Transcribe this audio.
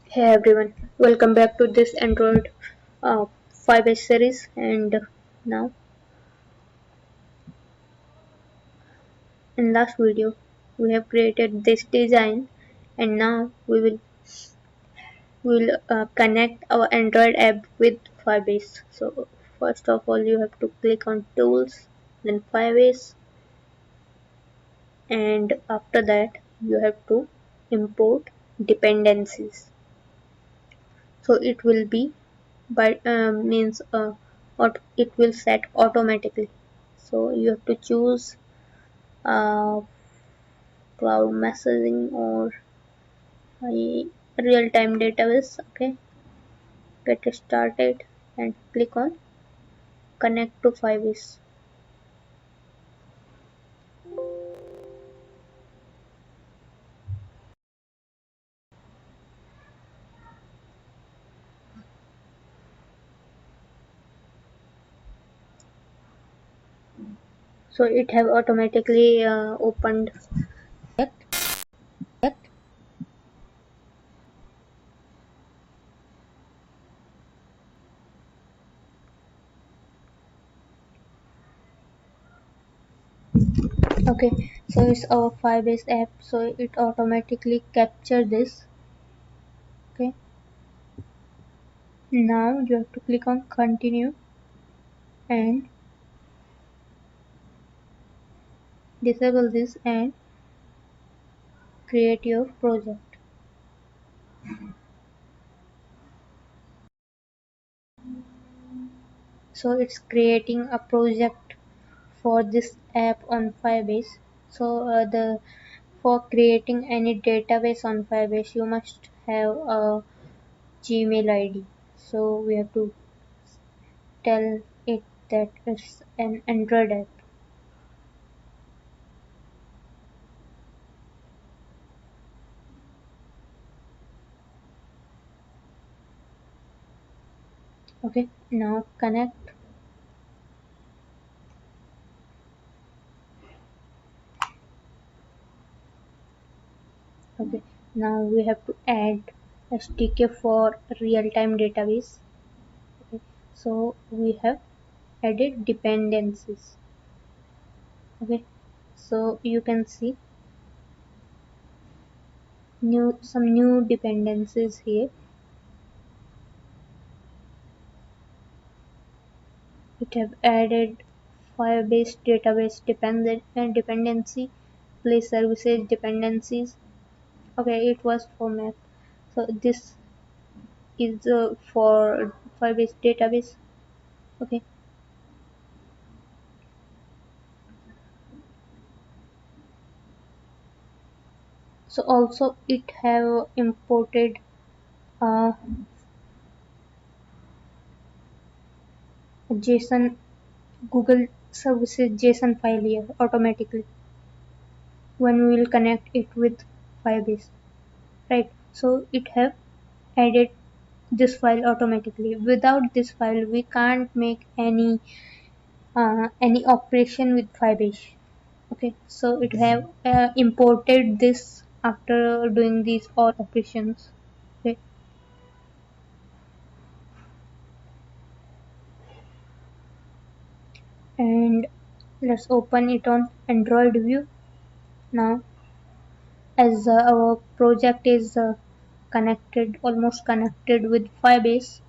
Hey everyone, welcome back to this Android uh, Firebase series. And now, in last video, we have created this design, and now we will connect our Android app with Firebase. So first of all, you have to click on Tools, then Firebase, and after that, you have to import dependencies. So it will be but means it will set automatically. So you have to choose uh, cloud messaging or a real-time database. Okay, get started and click on connect to Firebase. So it have automatically opened. Okay, so it's our Firebase app, so it automatically capture this. Okay, now you have to click on continue and disable this and create your project. So it's creating a project for this app on Firebase. So the for creating any database on Firebase, you must have a Gmail ID. So we have to tell it that it's an Android app. Okay, now connect. Okay, now we have to add SDK for real-time database. Okay, so we have added dependencies. Okay, so you can see some new dependencies here. It have added Firebase database dependency, place services dependencies. Okay, it was for map. So this is for Firebase database. Okay. So also it have imported uh, JSON Google services JSON file here automatically when we will connect it with Firebase, right? So it have added this file automatically. Without this file, we can't make any operation with Firebase. Okay, so it have imported this after doing these all operations. Okay, and let's open it on Android view now. As our project is connected, almost connected with Firebase,